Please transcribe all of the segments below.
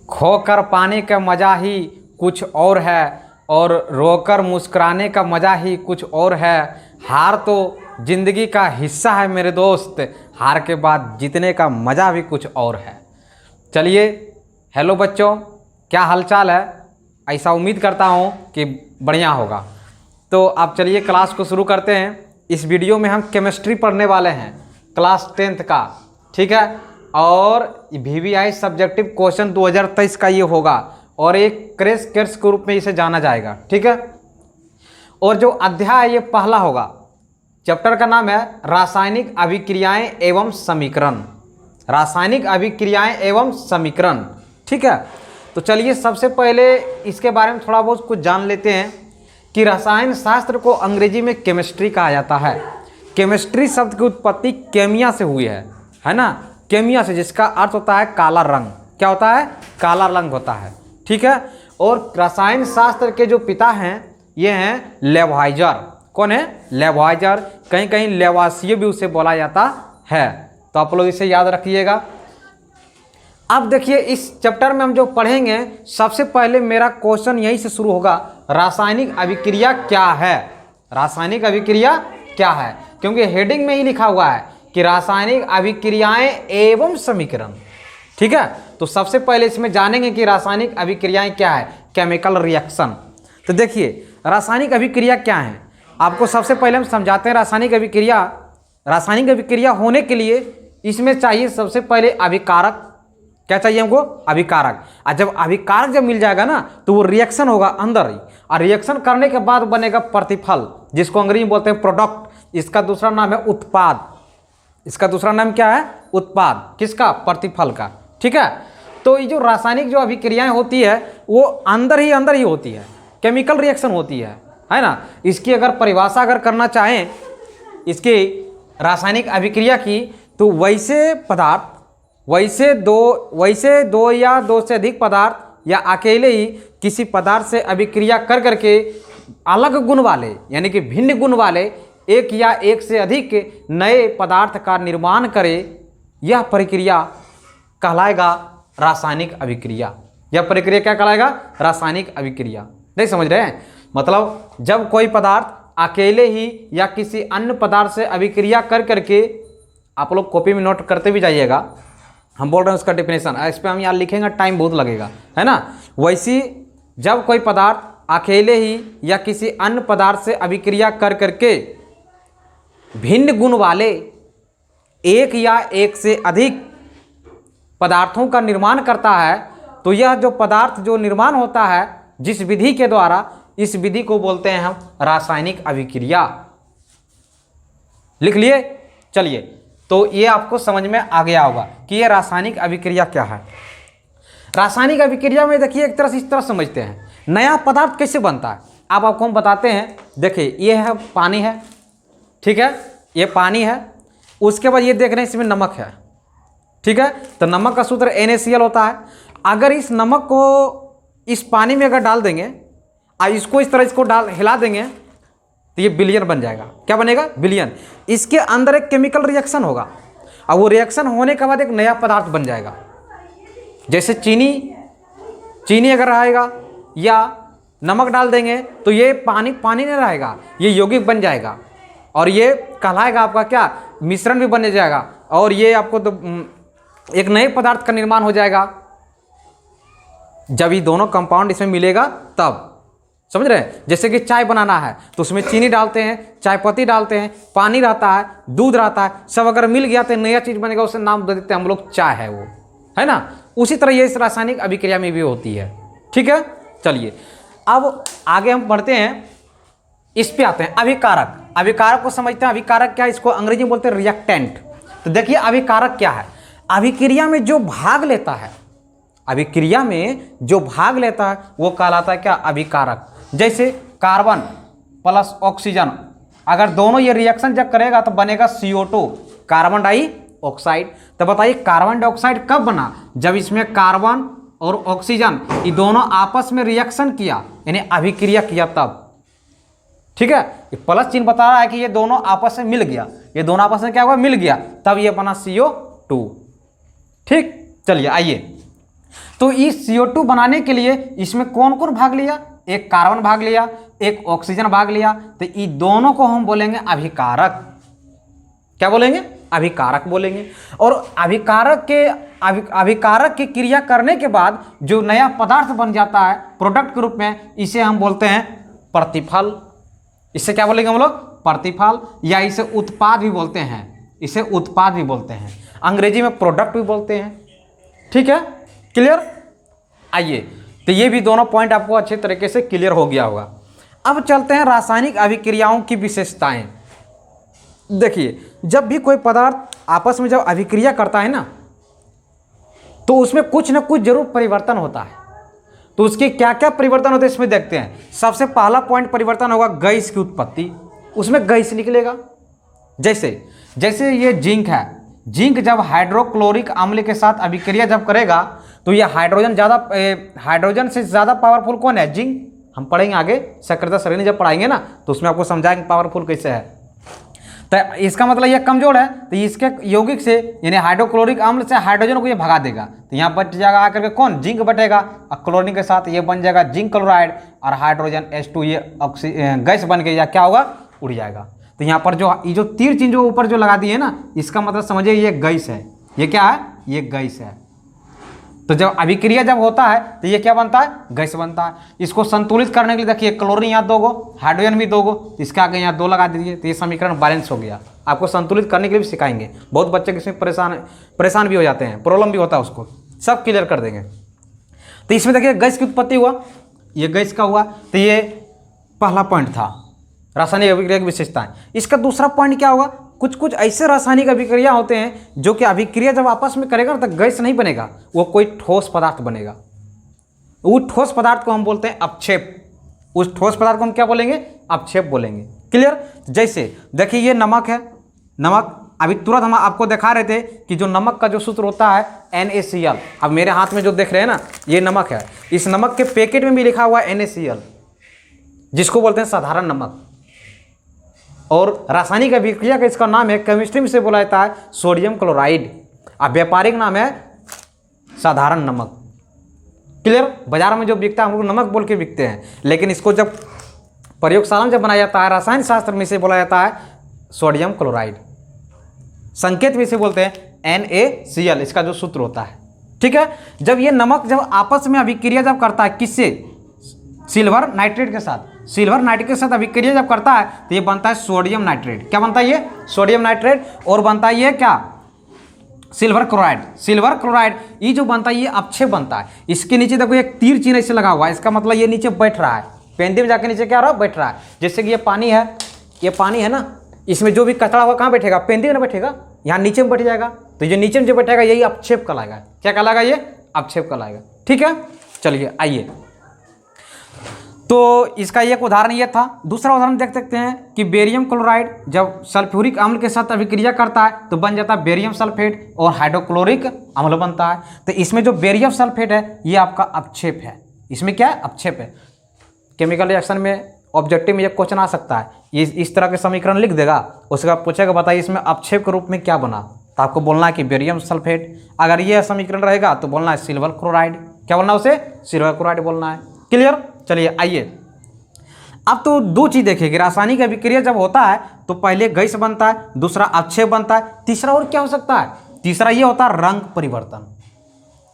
खोकर पाने का मज़ा ही कुछ और है और रोकर मुस्कुराने का मज़ा ही कुछ और है। हार तो ज़िंदगी का हिस्सा है मेरे दोस्त, हार के बाद जीतने का मज़ा भी कुछ और है। चलिए, हेलो बच्चों, क्या हालचाल है? ऐसा उम्मीद करता हूँ कि बढ़िया होगा। तो अब चलिए क्लास को शुरू करते हैं। इस वीडियो में हम केमिस्ट्री पढ़ने वाले हैं, क्लास 10th का, ठीक है। और VVI सब्जेक्टिव क्वेश्चन 2023 का ये होगा और एक क्रैश कोर्स के रूप में इसे जाना जाएगा, ठीक है। और जो अध्याय ये पहला होगा, चैप्टर का नाम है रासायनिक अभिक्रियाएं एवं समीकरण। रासायनिक अभिक्रियाएं एवं समीकरण, ठीक है। तो चलिए सबसे पहले इसके बारे में थोड़ा बहुत कुछ जान लेते हैं कि रसायन शास्त्र को अंग्रेजी में केमिस्ट्री कहा जाता है। केमिस्ट्री शब्द की उत्पत्ति केमिया से हुई है ना, केमिया से, जिसका अर्थ होता है काला रंग। क्या होता है? काला रंग होता है, ठीक है। और रसायन शास्त्र के जो पिता हैं ये हैं लेवाइजर। कौन है? लेवाइजर। कहीं कहीं लेवासिए भी उसे बोला जाता है, तो आप लोग इसे याद रखिएगा। अब देखिए, इस चैप्टर में हम जो पढ़ेंगे, सबसे पहले मेरा क्वेश्चन यहीं से शुरू होगा, रासायनिक अभिक्रिया क्या है? रासायनिक अभिक्रिया क्या है? क्योंकि हेडिंग में ही लिखा हुआ है कि रासायनिक अभिक्रियाएं एवं समीकरण, ठीक है। तो सबसे पहले इसमें जानेंगे कि रासायनिक अभिक्रियाएं क्या है, केमिकल रिएक्शन। तो देखिए, रासायनिक अभिक्रिया क्या है, आपको सबसे पहले हम समझाते हैं। रासायनिक अभिक्रिया होने के लिए इसमें चाहिए सबसे पहले अभिकारक। क्या चाहिए हमको? अभिकारक। और जब अभिकारक जब मिल जाएगा ना, तो वो रिएक्शन होगा अंदर ही, और रिएक्शन करने के बाद बनेगा प्रतिफल, जिसको अंग्रेजी में बोलते हैं प्रोडक्ट। इसका दूसरा नाम है उत्पाद। इसका दूसरा नाम क्या है? उत्पाद। किसका? प्रतिफल का, ठीक है। तो ये जो रासायनिक जो अभिक्रियाएं होती है वो अंदर ही होती है, केमिकल रिएक्शन होती है ना। इसकी अगर परिभाषा अगर करना चाहें इसकी रासायनिक अभिक्रिया की, तो वैसे दो या दो से अधिक पदार्थ या अकेले ही किसी पदार्थ से अभिक्रिया कर करके अलग गुण वाले, यानी कि भिन्न गुण वाले एक या एक से अधिक नए पदार्थ का निर्माण करे, यह प्रक्रिया कहलाएगा रासायनिक अभिक्रिया। यह प्रक्रिया क्या कहलाएगा? रासायनिक अभिक्रिया। नहीं समझ रहे हैं? मतलब जब कोई पदार्थ अकेले ही या किसी अन्य पदार्थ से अभिक्रिया कर करके, आप लोग कॉपी में नोट करते भी जाइएगा, हम बोल रहे हैं उसका डेफिनेशन, इस पर हम यहाँ लिखेंगे, टाइम बहुत लगेगा, है ना। वैसी जब कोई पदार्थ अकेले ही या किसी अन्य पदार्थ से अभिक्रिया कर करके भिन्न गुण वाले एक या एक से अधिक पदार्थों का निर्माण करता है, तो यह जो पदार्थ जो निर्माण होता है जिस विधि के द्वारा, इस विधि को बोलते हैं हम रासायनिक अभिक्रिया। लिख लिए? चलिए, तो ये आपको समझ में आ गया होगा कि ये रासायनिक अभिक्रिया क्या है। रासायनिक अभिक्रिया में देखिए, एक तरह से इस तरह समझते हैं, नया पदार्थ कैसे बनता है। अब आपको हम बताते हैं। देखिए, ये है पानी है, ठीक है, ये पानी है। उसके बाद ये देख रहे हैं इसमें नमक है, ठीक है। तो नमक का सूत्र NaCl होता है। अगर इस नमक को इस पानी में अगर डाल देंगे और इसको इस तरह इसको हिला देंगे, तो ये विलयन बन जाएगा। क्या बनेगा? विलयन। इसके अंदर एक केमिकल रिएक्शन होगा और वो रिएक्शन होने के बाद एक नया पदार्थ बन जाएगा। जैसे चीनी अगर रहेगा या नमक डाल देंगे, तो ये पानी नहीं रहेगा, ये यौगिक बन जाएगा और ये कहलाएगा आपका क्या? मिश्रण भी बन जाएगा और ये आपको तो एक नए पदार्थ का निर्माण हो जाएगा। जब ये दोनों कंपाउंड इसमें मिलेगा तब, समझ रहे हैं। जैसे कि चाय बनाना है तो उसमें चीनी डालते हैं, चाय पत्ती डालते हैं, पानी रहता है, दूध रहता है, सब अगर मिल गया तो नया चीज बनेगा, उसे नाम दे देते हैं हम लोग चाय है वो, है ना। उसी तरह ये इस रासायनिक अभिक्रिया में भी होती है, ठीक है। चलिए, अब आगे हम बढ़ते हैं, इस पे आते हैं। अभिकारक को समझते हैं। अभिकारक क्या है? इसको अंग्रेजी में बोलते हैं रिएक्टेंट। तो देखिए, अभिकारक क्या है? अभिक्रिया में जो भाग लेता है, अभिक्रिया में जो भाग लेता है वो कहलाता है क्या? अभिकारक। जैसे कार्बन प्लस ऑक्सीजन, अगर दोनों ये रिएक्शन जब करेगा तो बनेगा CO2, कार्बन डाइऑक्साइड। तो बताइए, कार्बन डाइऑक्साइड कब बना? जब इसमें कार्बन और ऑक्सीजन ये दोनों आपस में रिएक्शन किया, यानी अभिक्रिया किया तब, ठीक है। ये प्लस चिन्ह बता रहा है कि ये दोनों आपस में मिल गया, ये दोनों आपस में क्या हुआ? मिल गया, तब ये बना CO2, ठीक। चलिए आइए, तो इस CO2 बनाने के लिए इसमें कौन कौन भाग लिया? एक कार्बन भाग लिया, एक ऑक्सीजन भाग लिया। तो ये दोनों को हम बोलेंगे अभिकारक। क्या बोलेंगे? अभिकारक बोलेंगे। और अभिकारक की क्रिया करने के बाद जो नया पदार्थ बन जाता है प्रोडक्ट के रूप में, इसे हम बोलते हैं प्रतिफल। इसे क्या बोलेंगे हम लोग? प्रतिफल, या इसे उत्पाद भी बोलते हैं। इसे उत्पाद भी बोलते हैं, अंग्रेजी में प्रोडक्ट भी बोलते हैं। ठीक है, क्लियर? आइए, तो ये भी दोनों पॉइंट आपको अच्छे तरीके से क्लियर हो गया होगा। अब चलते हैं रासायनिक अभिक्रियाओं की विशेषताएं। देखिए, जब भी कोई पदार्थ आपस में जब अभिक्रिया करता है ना, तो उसमें कुछ ना कुछ जरूर परिवर्तन होता है। तो उसके क्या क्या परिवर्तन होते हैं इसमें देखते हैं। सबसे पहला पॉइंट परिवर्तन होगा गैस की उत्पत्ति। उसमें गैस निकलेगा। जैसे ये जिंक है, जिंक जब हाइड्रोक्लोरिक अम्ल के साथ अभिक्रिया जब करेगा तो ये हाइड्रोजन से ज़्यादा पावरफुल कौन है? जिंक। हम पढ़ेंगे आगे, सक्रियता श्रेणी जब पढ़ाएंगे ना, तो उसमें आपको समझाएंगे पावरफुल कैसे है। तो इसका मतलब ये कमजोर है, तो इसके यौगिक से यानी हाइड्रोक्लोरिक अम्ल से हाइड्रोजन को ये भगा देगा। तो यहाँ बच जाएगा आकर के कौन? जिंक बटेगा, और क्लोरीन के साथ ये बन जाएगा जिंक क्लोराइड, और हाइड्रोजन H2 ये गैस बन के या क्या होगा? उड़ जाएगा। तो यहाँ पर ये जो तीर चिन्ह जो ऊपर जो लगा दिए है ना, इसका मतलब समझिए ये गैस है। ये क्या है? ये गैस है। तो जब अभिक्रिया जब होता है तो ये क्या बनता है? गैस बनता है। इसको संतुलित करने के लिए देखिए, क्लोरीन यहाँ 2 गो, हाइड्रोजन भी 2 गो, तो इसके आगे यहाँ 2 लगा दीजिए, तो ये समीकरण बैलेंस हो गया। आपको संतुलित करने के लिए भी सिखाएंगे। बहुत बच्चे इसमें परेशान भी हो जाते हैं, प्रॉब्लम भी होता है, उसको सब क्लियर कर देंगे। तो इसमें देखिए गैस की उत्पत्ति हुआ, ये गैस का हुआ। तो ये पहला पॉइंट था रासायनिक अभिक्रिया की विशेषताएं। इसका दूसरा पॉइंट क्या होगा? कुछ ऐसे रासायनिक अभिक्रिया होते हैं जो कि अभिक्रिया जब आपस में करेगा तो गैस नहीं बनेगा, वो कोई ठोस पदार्थ बनेगा। वो ठोस पदार्थ को हम बोलते हैं अपक्षेप। उस ठोस पदार्थ को हम क्या बोलेंगे? अपक्षेप बोलेंगे। क्लियर? जैसे देखिए ये नमक है, नमक अभी तुरंत हम आपको दिखा रहे थे कि जो नमक का जो सूत्र होता है NaCl। अब मेरे हाथ में जो देख रहे हैं ना, ये नमक है। इस नमक के पैकेट में भी लिखा हुआ है NaCl, जिसको बोलते हैं साधारण नमक। और रासायनिक अभिक्रिया का इसका नाम है, केमिस्ट्री में से बोला जाता है सोडियम क्लोराइड, और व्यापारिक नाम है साधारण नमक। क्लियर? बाजार में जो बिकता है हम लोग नमक बोल के बिकते हैं, लेकिन इसको जब प्रयोगशाला में जब बनाया जाता है, रसायन शास्त्र में से बोला जाता है सोडियम क्लोराइड। संकेत भी से बोलते हैं NaCl, इसका जो सूत्र होता है। ठीक है? जब ये नमक जब आपस में अभिक्रिया जब करता है, किससे? सिल्वर नाइट्रेट के साथ। सिल्वर नाइट्रेट के साथ अभिक्रिया जब करता है तो ये बनता है सोडियम नाइट्रेट। क्या बनता है ये? Sodium nitrate. और बनता है ये क्या? Silver chloride. सिल्वर क्लोराइड ये जो बनता है ये अपक्षेप बनता है। इसके नीचे देखो एक तीर चिन्ह ऐसे लगा हुआ है, इसका मतलब ये नीचे बैठ रहा है, पेंदे में जाके नीचे क्या रहा है? बैठ रहा है। जैसे कि ये पानी है, ये पानी है ना, इसमें जो भी कचरा हुआ कहाँ बैठेगा? पेंदे में बैठेगा, यहाँ नीचे में बैठ जाएगा। तो ये नीचे में जो बैठेगा यही अपक्षेप कहलाएगा। क्या कहलाएगा? ये अपक्षेप कहलाएगा। ठीक है, चलिए आइए, तो इसका एक उदाहरण ये था। दूसरा उदाहरण देख सकते हैं कि बेरियम क्लोराइड जब सल्फ्यूरिक अम्ल के साथ अभिक्रिया करता है तो बन जाता है बेरियम सल्फेट और हाइड्रोक्लोरिक अम्ल बनता है। तो इसमें जो बेरियम सल्फेट है ये आपका अपक्षेप है। इसमें क्या है? अपक्षेप है। केमिकल रिएक्शन में ऑब्जेक्टिव में ये क्वेश्चन आ सकता है, ये इस तरह के समीकरण लिख देगा, उसके बाद पूछेगा बताइए इसमें अपक्षेप के रूप में क्या बना, तो आपको बोलना है कि बेरियम सल्फेट। अगर ये समीकरण रहेगा तो बोलना है सिल्वर क्लोराइड। क्या बोलना है उसे? सिल्वर क्लोराइड बोलना है। क्लियर? चलिए आइए, अब तो दो चीज देखेंगे। रासायनिक अभिक्रिया जब होता है तो पहले गैस बनता है, दूसरा अपक्षेप बनता है, तीसरा और क्या हो सकता है? तीसरा ये होता है रंग परिवर्तन।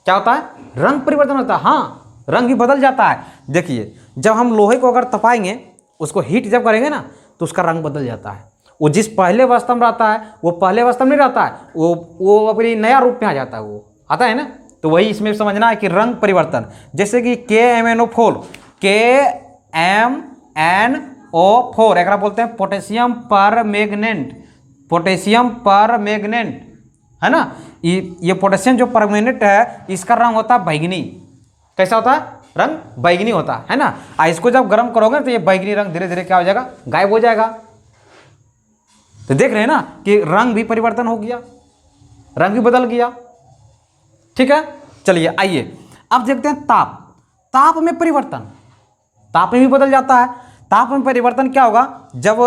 क्या होता है? रंग परिवर्तन होता है। हाँ, रंग भी बदल जाता है। देखिए, जब हम लोहे को अगर तपाएंगे, उसको हीट जब करेंगे ना, तो उसका रंग बदल जाता है। वो जिस पहले अवस्था में रहता है वो पहले अवस्था में नहीं रहता है, वो अपनी नया रूप में आ जाता है, वो आता है ना। तो वही इसमें समझना है कि रंग परिवर्तन, जैसे कि KMnO4, KMnO4 एक बोलते हैं पोटेशियम परमैंगनेट। पोटेशियम परमैंगनेट है ना, ये पोटेशियम जो परमैंगनेट है इसका रंग होता है बैगनी। कैसा होता है? रंग बैगनी होता है ना। इसको जब गर्म करोगे तो ये बैगनी रंग धीरे धीरे क्या हो जाएगा? गायब हो जाएगा। तो देख रहे हैं ना कि रंग भी परिवर्तन हो गया, रंग भी बदल गया। ठीक है, चलिए आइए अब देखते हैं ताप। ताप में परिवर्तन, ताप में भी बदल जाता है। ताप में परिवर्तन क्या होगा? जब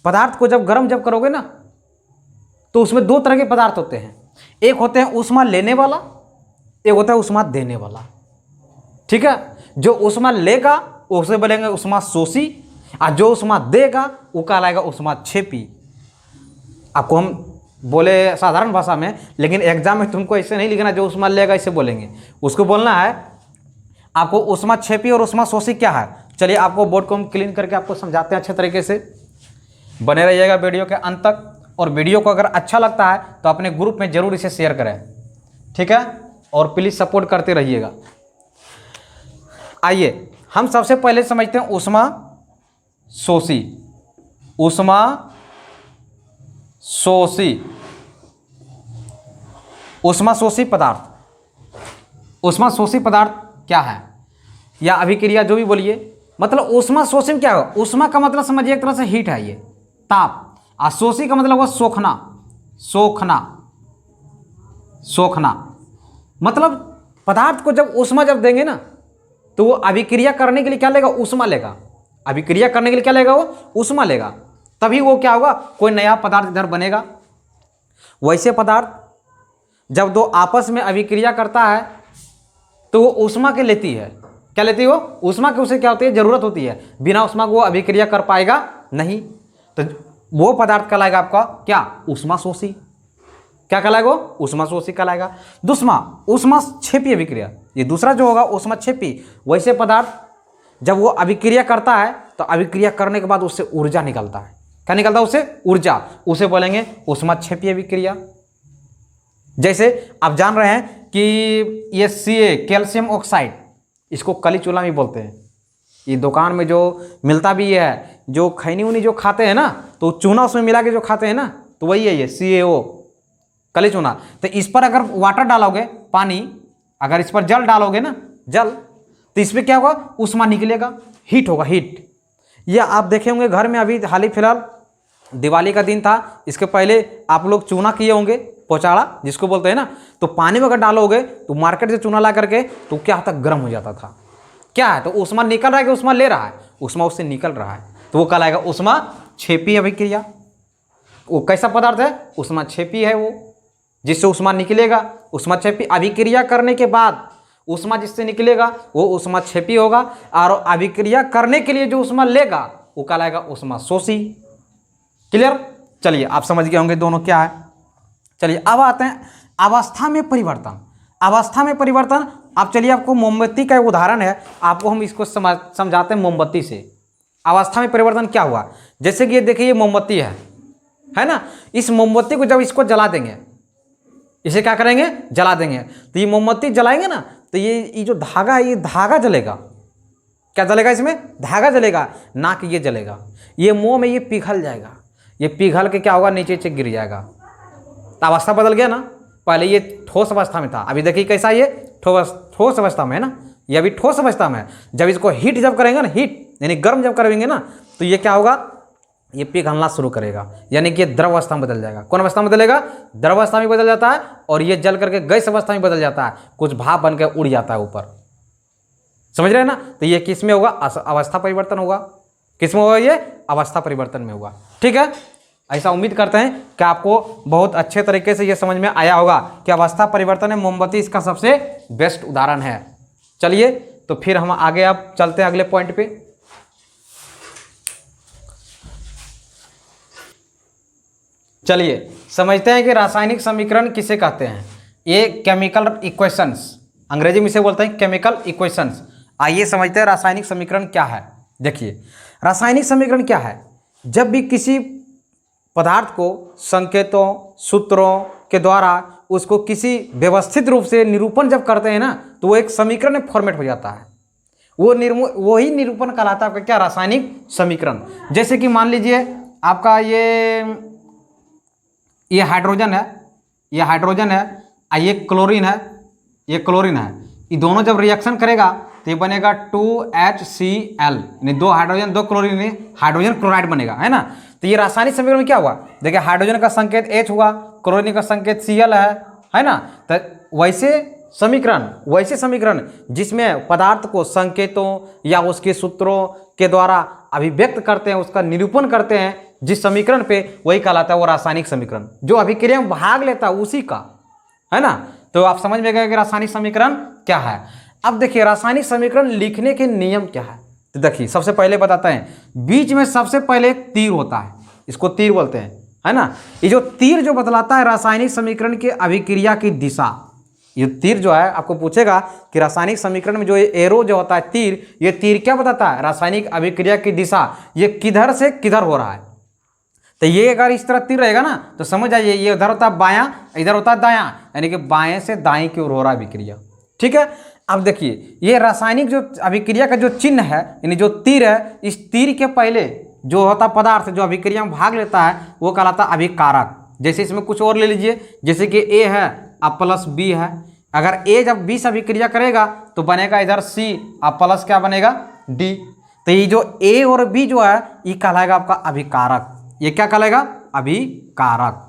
पदार्थ को जब गर्म जब करोगे ना, तो उसमें दो तरह के पदार्थ होते हैं। एक होते हैं ऊष्मा लेने वाला एक होता है ऊष्मा देने वाला, ठीक है। जो ऊष्मा लेगा उसे बोलेंगे ऊष्मा शोषी, और जो ऊष्मा देगा वो कहलाएगा ऊष्मा क्षेपी। आपको हम बोले साधारण भाषा में, लेकिन एग्जाम में तुमको ऐसे नहीं लिखना जो ऊष्मा लेगा ऐसे बोलेंगे, उसको बोलना है आपको ऊष्मा क्षेपी और ऊष्मा शोषी क्या है। चलिए आपको बोर्ड को हम क्लीन करके आपको समझाते हैं अच्छे तरीके से। बने रहिएगा वीडियो के अंत तक, और वीडियो को अगर अच्छा लगता है तो अपने ग्रुप में जरूर इसे शेयर करें, ठीक है, और प्लीज़ सपोर्ट करते रहिएगा। आइए हम सबसे पहले समझते हैं ऊष्मा शोषी। ऊष्मा शोषी, ऊष्मा शोषी पदार्थ। ऊष्मा शोषी पदार्थ क्या है, या अभिक्रिया जो भी बोलिए, मतलब ऊष्मा शोषी में क्या होगा। ऊष्मा का मतलब समझिए एक तरह से हीट है, ये ताप, और शोषी का मतलब हुआ सोखना। सोखना, सोखना मतलब पदार्थ को जब ऊष्मा जब देंगे ना तो वो अभिक्रिया करने के लिए क्या लेगा, ऊष्मा लेगा। अभिक्रिया करने के लिए क्या लेगा, वो ऊष्मा लेगा, तभी वो क्या होगा, कोई नया पदार्थ इधर बनेगा। वैसे पदार्थ जब दो आपस में अभिक्रिया करता है तो वो ऊष्मा के लेती है। क्या लेती है वो, ऊष्मा की उसे क्या होती है, जरूरत होती है। बिना ऊष्मा को वो अभिक्रिया कर पाएगा नहीं, तो वो पदार्थ कहलाएगा आपका क्या, ऊष्मा शोषी। क्या कहलाएगा वो, ऊष्मा शोषी कहलाएगा। दूसरा ऊष्मा क्षेपी अभिक्रिया, ये दूसरा जो होगा ऊष्मा क्षेपी। वैसे पदार्थ जब वो अभिक्रिया करता है तो अभिक्रिया करने के बाद उससे ऊर्जा निकलता है। क्या निकलता है उससे, ऊर्जा, उसे बोलेंगे ऊष्मा क्षेपी अभिक्रिया। जैसे आप जान रहे हैं कि ये Ca कैल्शियम ऑक्साइड, इसको कली चूल्हा भी बोलते हैं। ये दुकान में जो मिलता भी है, जो खैनी उनी जो खाते हैं ना, तो चूना उसमें मिला के जो खाते हैं ना, तो वही है ये CaO, कली चूना। तो इस पर अगर वाटर डालोगे, पानी, अगर इस पर जल डालोगे ना, जल, तो इसमें क्या होगा, ऊष्मा निकलेगा, हीट होगा, हीट। ये आप देखे होंगे घर में, अभी हाल ही फिलहाल दिवाली का दिन था, इसके पहले आप लोग चूना किए होंगे, पोचाड़ा जिसको बोलते हैं ना, तो पानी में अगर डालोगे तो मार्केट से चूना ला करके तो क्या होता, गर्म हो जाता था। क्या है, तो ऊष्मा निकल रहा है कि ऊष्मा ले रहा है, ऊष्मा उससे निकल रहा है, तो वो कहलाएगा ऊष्मा क्षेपी अभिक्रिया। वो कैसा पदार्थ है, ऊष्मा क्षेपी है वो, जिससे ऊष्मा निकलेगा। ऊष्मा क्षेपी अभिक्रिया करने के बाद ऊष्मा जिससे निकलेगा वो ऊष्मा क्षेपी होगा, और अभिक्रिया करने के लिए जो ऊष्मा लेगा वो कहलाएगा ऊष्मा शोषी। क्लियर, चलिए आप समझ गए होंगे दोनों क्या है। चलिए अब आते हैं अवस्था में परिवर्तन। अवस्था में परिवर्तन, आप चलिए आपको मोमबत्ती का एक उदाहरण है, आपको हम इसको समझाते हैं मोमबत्ती से। अवस्था में परिवर्तन क्या हुआ, जैसे कि ये देखिए ये मोमबत्ती है ना, इस मोमबत्ती को जब इसको जला देंगे, इसे क्या करेंगे, जला देंगे, तो ये मोमबत्ती जलाएंगे ना, तो ये जो धागा है, ये धागा जलेगा। क्या जलेगा, इसमें धागा जलेगा, ना कि ये जलेगा। ये मुंह में ये पिघल जाएगा, ये पिघल के क्या होगा, नीचे नीचे गिर जाएगा। तो अवस्था बदल गया ना, पहले ये ठोस अवस्था में था, अभी देखिए कैसा ये ठोस अवस्था में है ना, ये अभी ठोस अवस्था में है। जब इसको हीट जब करेंगे ना, हीट यानी गर्म जब करेंगे ना, तो ये क्या होगा, ये पिघलना शुरू करेगा, यानी कि ये द्रव अवस्था में बदल जाएगा। कौन अवस्था में बदलेगा, द्रव अवस्था में बदल जाता है, और ये जल करके गैस अवस्था में बदल जाता है, कुछ भाप बन के उड़ जाता है ऊपर। समझ रहे हैं ना, तो ये किस में होगा, अवस्था परिवर्तन होगा। किस में होगा, ये अवस्था परिवर्तन में होगा। ठीक है, ऐसा उम्मीद करते हैं कि आपको बहुत अच्छे तरीके से ये समझ में आया होगा कि अवस्था परिवर्तन में मोमबत्ती इसका सबसे बेस्ट उदाहरण है। चलिए तो फिर हम आगे अब चलते हैं अगले पॉइंट पे। चलिए समझते हैं कि रासायनिक समीकरण किसे कहते हैं। ये केमिकल इक्वेशंस, अंग्रेजी में इसे बोलते हैं केमिकल इक्वेशंस। आइए समझते हैं रासायनिक समीकरण क्या है। देखिए रासायनिक समीकरण क्या है, जब भी किसी पदार्थ को संकेतों सूत्रों के द्वारा उसको किसी व्यवस्थित रूप से निरूपण जब करते हैं ना, तो वो एक समीकरण में फॉर्मेट हो जाता है। वही निरूपण कहलाता है आपका क्या, रासायनिक समीकरण। जैसे कि मान लीजिए आपका ये हाइड्रोजन है, ये हाइड्रोजन है, ये क्लोरीन है, ये क्लोरीन है। ये दोनों जब रिएक्शन करेगा तो ये बनेगा 2HCl, यानी दो हाइड्रोजन दो क्लोरीन, हाइड्रोजन क्लोराइड बनेगा, है ना। तो ये रासायनिक समीकरण में क्या हुआ, देखिए हाइड्रोजन का संकेत H हुआ, क्लोरीन का संकेत Cl है ना। तो वैसे समीकरण जिसमें पदार्थ को संकेतों या उसके सूत्रों के द्वारा अभिव्यक्त करते हैं, उसका निरूपण करते हैं जिस समीकरण पे, वही कहलाता है वो रासायनिक समीकरण। जो अभिक्रिया में भाग लेता है उसी का, है ना। तो आप समझ में गए कि रासायनिक समीकरण क्या है। अब देखिए रासायनिक समीकरण लिखने के नियम क्या है। तो देखिए सबसे पहले बताते हैं, बीच में सबसे पहले एक तीर होता है, इसको तीर बोलते हैं, है ना। ये जो तीर जो बतलाता है रासायनिक समीकरण की अभिक्रिया की दिशा। ये तीर जो है आपको पूछेगा कि रासायनिक समीकरण में जो ये एरो जो होता है तीर, ये तीर क्या बताता है, रासायनिक अभिक्रिया की दिशा, ये किधर से किधर हो रहा है। तो ये अगर इस तरह तीर रहेगा ना तो समझ जाइए ये उधर होता है बायां, इधर होता है दायां, यानी कि बाएं से दाएं की ओर हो रहा है अभिक्रिया। ठीक है। अब देखिए ये रासायनिक जो अभिक्रिया का जो चिन्ह है, यानी जो तीर है, इस तीर के पहले जो होता पदार्थ जो अभिक्रिया में भाग लेता है वो कहलाता है अभिकारक। जैसे इसमें कुछ और ले लीजिए, जैसे कि ए है अब प्लस बी है, अगर ए जब बी से अभिक्रिया करेगा तो बनेगा इधर सी, अब प्लस क्या बनेगा डी। तो ये जो ए और बी जो है ये कहलाएगा आपका अभिकारक। ये क्या कहलाएगा, अभिकारक।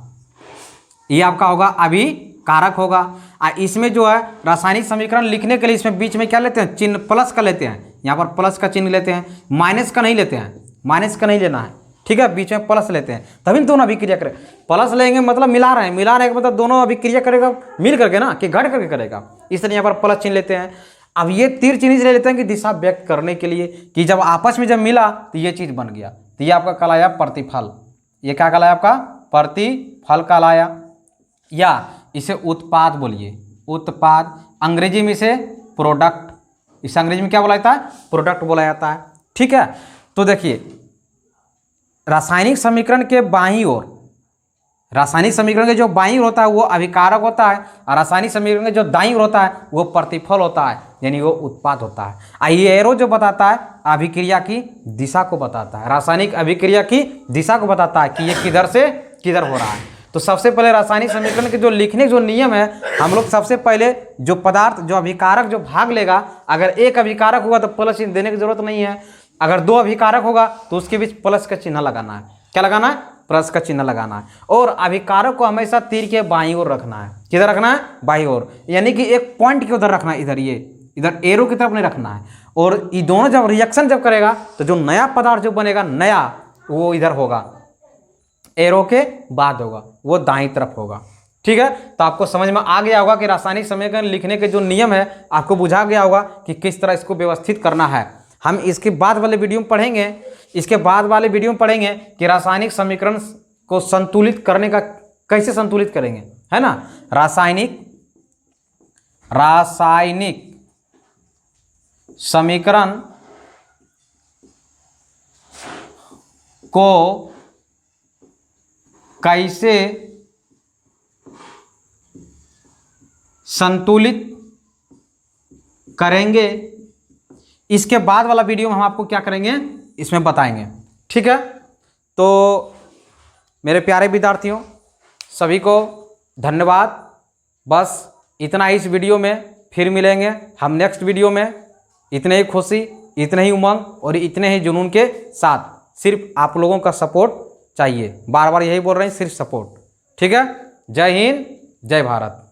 ये आपका होगा अभिकारक होगा। इसमें जो है रासायनिक समीकरण लिखने के लिए इसमें बीच में क्या लेते हैं, चिन्ह प्लस का लेते हैं, यहाँ पर प्लस का चिन्ह लेते हैं, माइनस का नहीं लेते हैं, माइनस का नहीं लेना है। ठीक है, बीच में प्लस लेते हैं तभी दोनों अभिक्रिया करें। प्लस लेंगे मतलब मिला रहे हैं, मिला रहे हैं मतलब दोनों अभिक्रिया करेगा मिल करके ना, कि घट करके करेगा, इसलिए यहाँ पर प्लस चिन्ह लेते हैं। अब ये तीर चिन्ह इसलिए लेते हैं कि दिशा व्यक्त करने के लिए, कि जब आपस में जब मिला तो ये चीज़ बन गया। तो ये आपका कहलाया प्रतिफल। ये क्या कहलाया आपका, प्रतिफल कहलाया, या इसे उत्पाद बोलिए, उत्पाद। अंग्रेजी में इसे प्रोडक्ट, इसे अंग्रेजी में क्या बोला जाता है, प्रोडक्ट बोला जाता है। ठीक है। तो देखिए रासायनिक समीकरण के बाईं ओर, रासायनिक समीकरण के जो बाईं ओर होता है वो अभिकारक होता है, और रासायनिक समीकरण के जो दाईं ओर होता है वो प्रतिफल होता है, यानी वो उत्पाद होता है। ये एरो जो बताता है अभिक्रिया की दिशा को बताता है, रासायनिक अभिक्रिया की दिशा को बताता है कि ये किधर से किधर हो रहा है। तो सबसे पहले रासायनिक समीकरण के जो लिखने जो नियम है, हम लोग सबसे पहले जो पदार्थ जो अभिकारक जो भाग लेगा, अगर एक अभिकारक होगा तो प्लस चिन्ह देने की जरूरत नहीं है, अगर दो अभिकारक होगा तो उसके बीच प्लस का चिन्ह लगाना है। क्या लगाना है, प्लस का चिन्ह लगाना है। और अभिकारक को हमेशा तीर के बाईं ओर रखना है। किधर रखना है, बाईं ओर, यानी कि एक पॉइंट के उधर रखना है, इधर ये इधर एरो की तरफ नहीं रखना है। और ये दोनों जब रिएक्शन जब करेगा तो जो नया पदार्थ जो बनेगा नया, वो इधर होगा, एरो के बाद होगा, वो दाईं तरफ होगा। ठीक है। तो आपको समझ में आ गया होगा कि रासायनिक समीकरण लिखने के जो नियम है आपको बुझा गया होगा कि किस तरह इसको व्यवस्थित करना है। हम इसके बाद वाले वीडियो में पढ़ेंगे, इसके बाद वाले वीडियो में पढ़ेंगे कि रासायनिक समीकरण को संतुलित करने का कैसे संतुलित करेंगे, है ना। रासायनिक समीकरण को कैसे संतुलित करेंगे, इसके बाद वाला वीडियो में हम आपको क्या करेंगे इसमें बताएंगे। ठीक है। तो मेरे प्यारे विद्यार्थियों सभी को धन्यवाद। बस इतना ही इस वीडियो में, फिर मिलेंगे हम नेक्स्ट वीडियो में। इतने ही खुशी, इतने ही उमंग और इतने ही जुनून के साथ। सिर्फ आप लोगों का सपोर्ट चाहिए, बार बार यही बोल रहे हैं, सिर्फ सपोर्ट। ठीक है। जय हिंद, जय भारत।